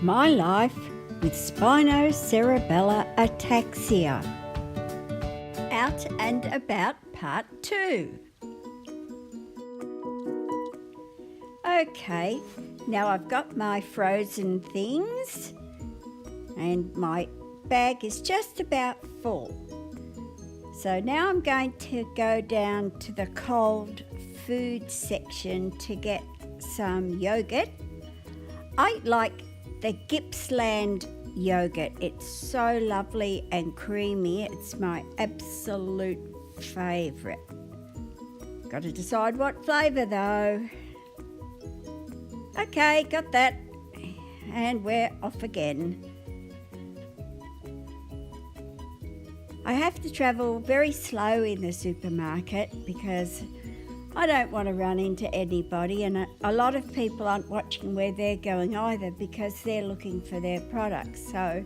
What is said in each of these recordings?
My life with spinocerebellar ataxia. Out and About Part 2. Okay, now I've got my frozen things and my bag is just about full. So now I'm going to go down to the cold food section to get some yogurt. I like the Gippsland yogurt. It's so lovely and creamy. It's my absolute favourite. Got to decide what flavour though. Okay, got that. And we're off again. I have to travel very slow in the supermarket because I don't want to run into anybody, and a lot of people aren't watching where they're going either because they're looking for their products. So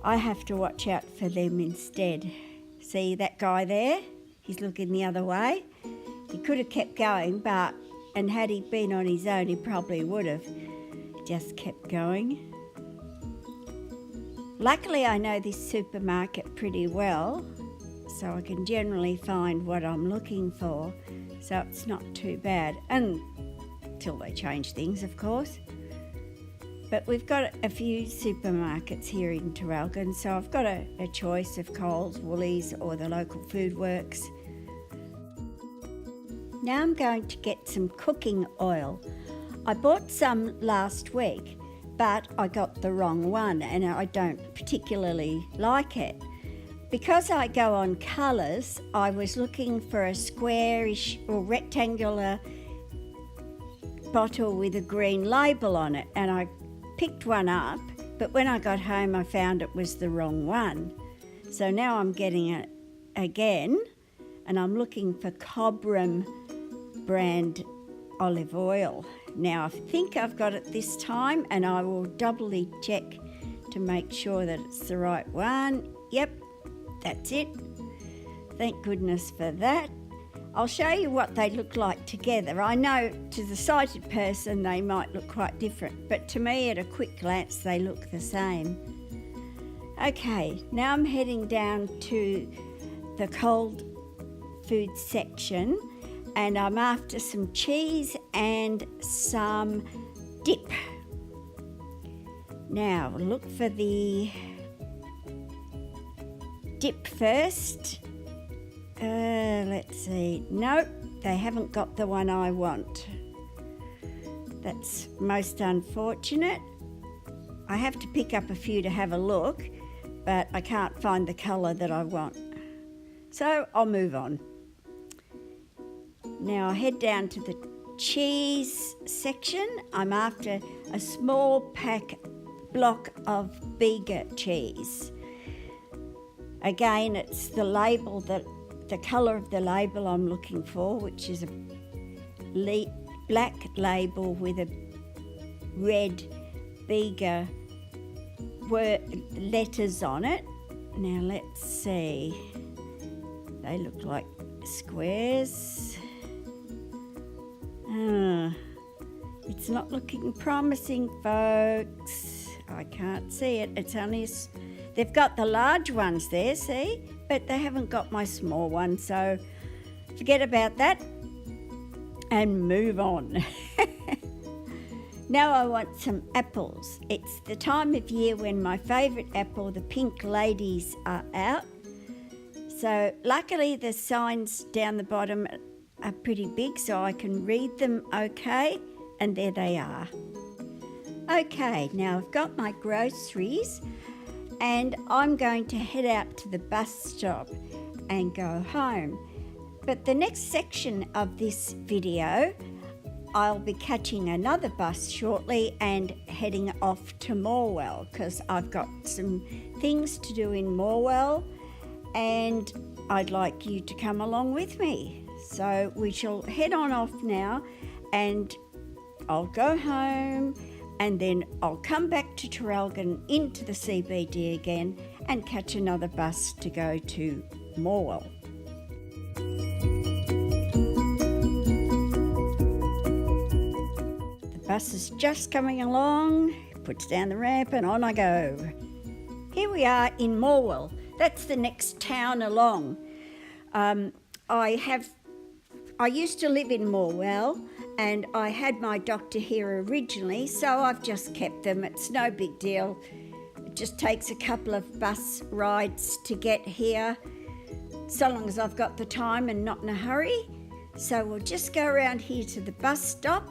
I have to watch out for them instead. See that guy there? He's looking the other way. He could have kept going, and had he been on his own, he probably would have just kept going. Luckily, I know this supermarket pretty well, so I can generally find what I'm looking for. So it's not too bad, until they change things, of course. But we've got a few supermarkets here in Traralgon, so I've got a choice of Coles, Woolies or the local food works. Now I'm going to get some cooking oil. I bought some last week, but I got the wrong one and I don't particularly like it. Because I go on colours, I was looking for a squarish or rectangular bottle with a green label on it, and I picked one up, but when I got home I found it was the wrong one. So now I'm getting it again, and I'm looking for Cobram brand olive oil. Now I think I've got it this time, and I will doubly check to make sure that it's the right one. Yep. That's it. Thank goodness for that. I'll show you what they look like together. I know to the sighted person they might look quite different, but to me at a quick glance they look the same. Okay, now I'm heading down to the cold food section, and I'm after some cheese and some dip. Now look for the dip first. Let's see. Nope, they haven't got the one I want. That's most unfortunate. I have to pick up a few to have a look, but I can't find the colour that I want. So I'll move on. Now I'll head down to the cheese section. I'm after a small pack block of Bega cheese. Again, it's the label, the colour of the label I'm looking for, which is a black label with a red Bega letters on it. Now let's see. They look like squares. It's not looking promising, folks. I can't see it. It's only they've got the large ones there, see? But they haven't got my small one, so forget about that and move on. Now I want some apples. It's the time of year when my favourite apple, the pink ladies, are out. So luckily the signs down the bottom are pretty big so I can read them okay, and there they are. Okay, now I've got my groceries, and I'm going to head out to the bus stop and go home. But the next section of this video, I'll be catching another bus shortly and heading off to Morwell because I've got some things to do in Morwell and I'd like you to come along with me. So we shall head on off now, and I'll go home, and then I'll come back to Traralgon into the CBD again and catch another bus to go to Morwell. The bus is just coming along, puts down the ramp and on I go. Here we are in Morwell. That's the next town along. I used to live in Morwell and I had my doctor here originally, so I've just kept them. It's no big deal. It just takes a couple of bus rides to get here, so long as I've got the time and not in a hurry. So we'll just go around here to the bus stop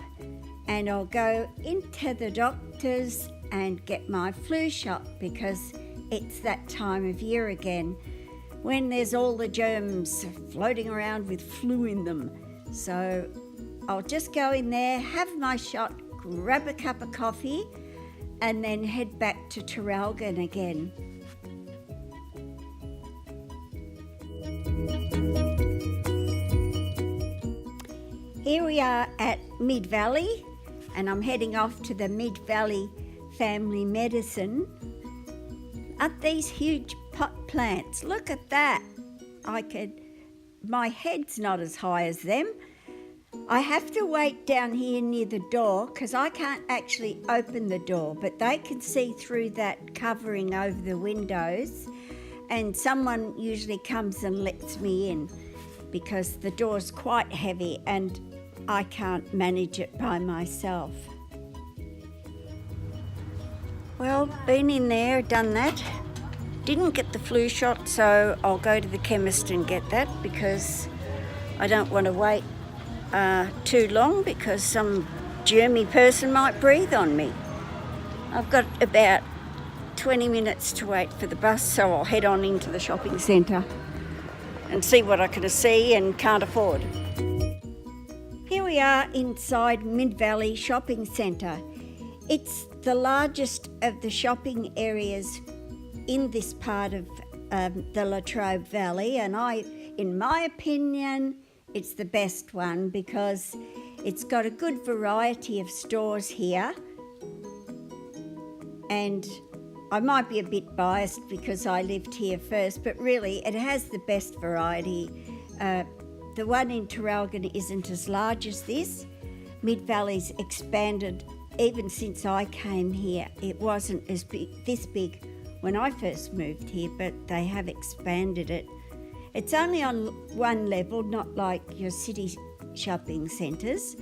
and I'll go into the doctor's and get my flu shot, because it's that time of year again when there's all the germs floating around with flu in them. So I'll just go in there, have my shot, grab a cup of coffee, and then head back to Traralgon again. Here we are at Mid Valley, and I'm heading off to the Mid Valley Family Medicine. Aren't these huge pot plants? Look at that. My head's not as high as them. I have to wait down here near the door because I can't actually open the door, but they can see through that covering over the windows, and someone usually comes and lets me in because the door's quite heavy and I can't manage it by myself. Well, been in there, done that. Didn't get the flu shot, so I'll go to the chemist and get that because I don't want to wait too long because some germy person might breathe on me. I've got about 20 minutes to wait for the bus, so I'll head on into the shopping centre and see what I can see and can't afford. Here we are inside Mid Valley Shopping Centre. It's the largest of the shopping areas in this part of the Latrobe Valley, and in my opinion, it's the best one because it's got a good variety of stores here. And I might be a bit biased because I lived here first, but really it has the best variety. The one in Traralgon isn't as large as this. Mid Valley's expanded even since I came here. It wasn't as big, this big when I first moved here, but they have expanded it. It's only on one level, not like your city shopping centres,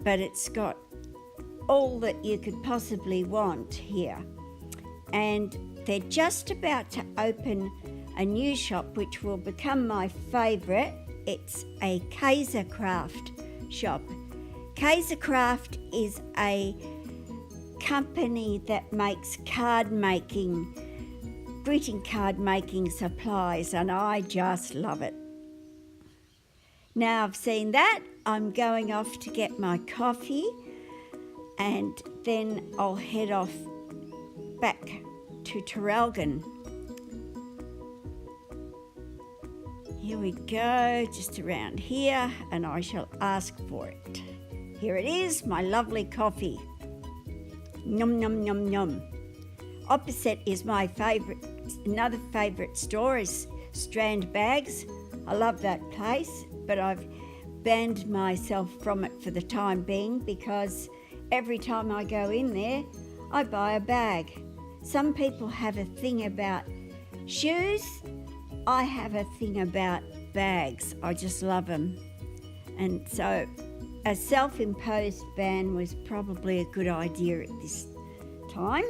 but it's got all that you could possibly want here. And they're just about to open a new shop which will become my favourite. It's a Kaisercraft shop. Kaisercraft is a company that makes greeting card making supplies, and I just love it. Now I've seen that, I'm going off to get my coffee and then I'll head off back to Traralgon. Here we go, just around here, and I shall ask for it. Here it is, my lovely coffee. Yum, yum, yum, yum. Opposite is my another favourite store is Strand Bags. I love that place, but I've banned myself from it for the time being because every time I go in there, I buy a bag. Some people have a thing about shoes. I have a thing about bags. I just love them. And so a self-imposed ban was probably a good idea at this time.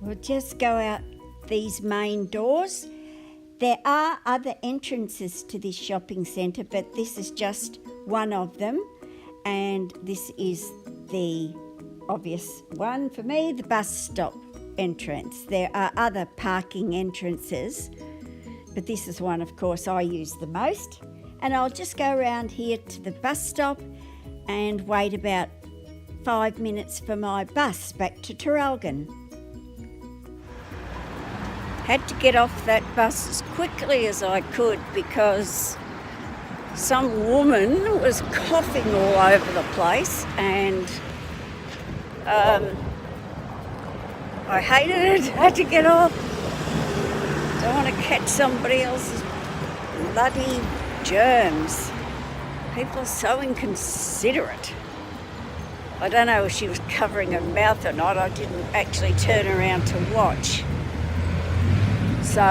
We'll just go out these main doors. There are other entrances to this shopping centre, but this is just one of them. And this is the obvious one for me, the bus stop entrance. There are other parking entrances, but this is one, of course, I use the most. And I'll just go around here to the bus stop and wait about 5 minutes for my bus back to Traralgon. Had to get off that bus as quickly as I could because some woman was coughing all over the place, and I hated it. Had to get off. Don't want to catch somebody else's bloody germs. People are so inconsiderate. I don't know if she was covering her mouth or not. I didn't actually turn around to watch. So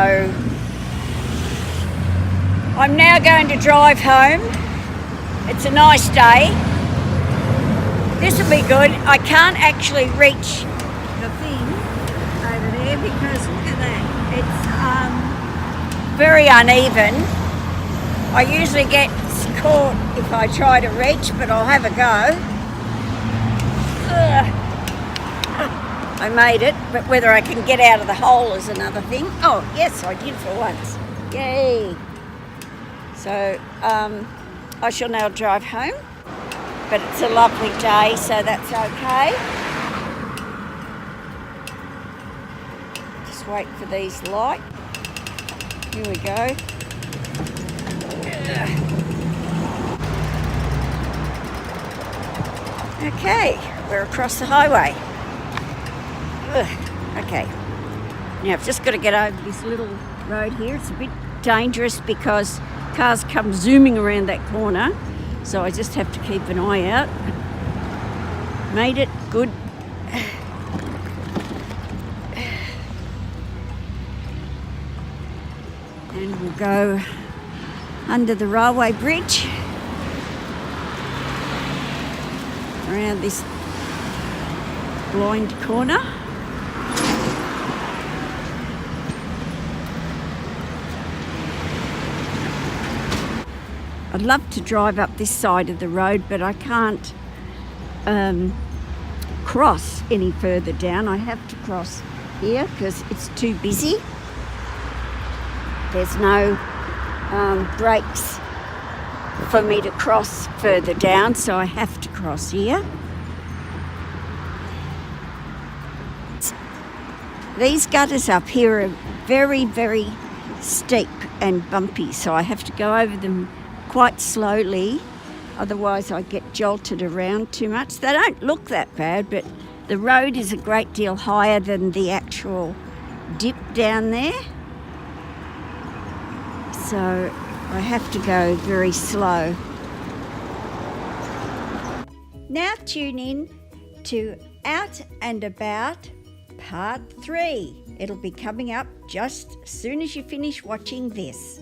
I'm now going to drive home. It's a nice day. This will be good. I can't actually reach the thing over there because look at that. It's very uneven. I usually get caught if I try to reach, but I'll have a go. I made it, but whether I can get out of the hole is another thing. Oh, yes, I did for once. Yay. So I shall now drive home, but it's a lovely day, so that's okay. Just wait for these lights. Here we go. Okay, we're across the highway. Okay, now I've just got to get over this little road here. It's a bit dangerous because cars come zooming around that corner, so I just have to keep an eye out. Made it, good. And we'll go under the railway bridge, around this blind corner. I'd love to drive up this side of the road, but I can't cross any further down. I have to cross here because it's too busy. There's no brakes for me to cross further down, so I have to cross here. These gutters up here are very, very steep and bumpy, so I have to go over them quite slowly, otherwise I get jolted around too much. They don't look that bad, but the road is a great deal higher than the actual dip down there, so I have to go very slow. Now tune in to Out and About Part 3. It'll be coming up just as soon as you finish watching this.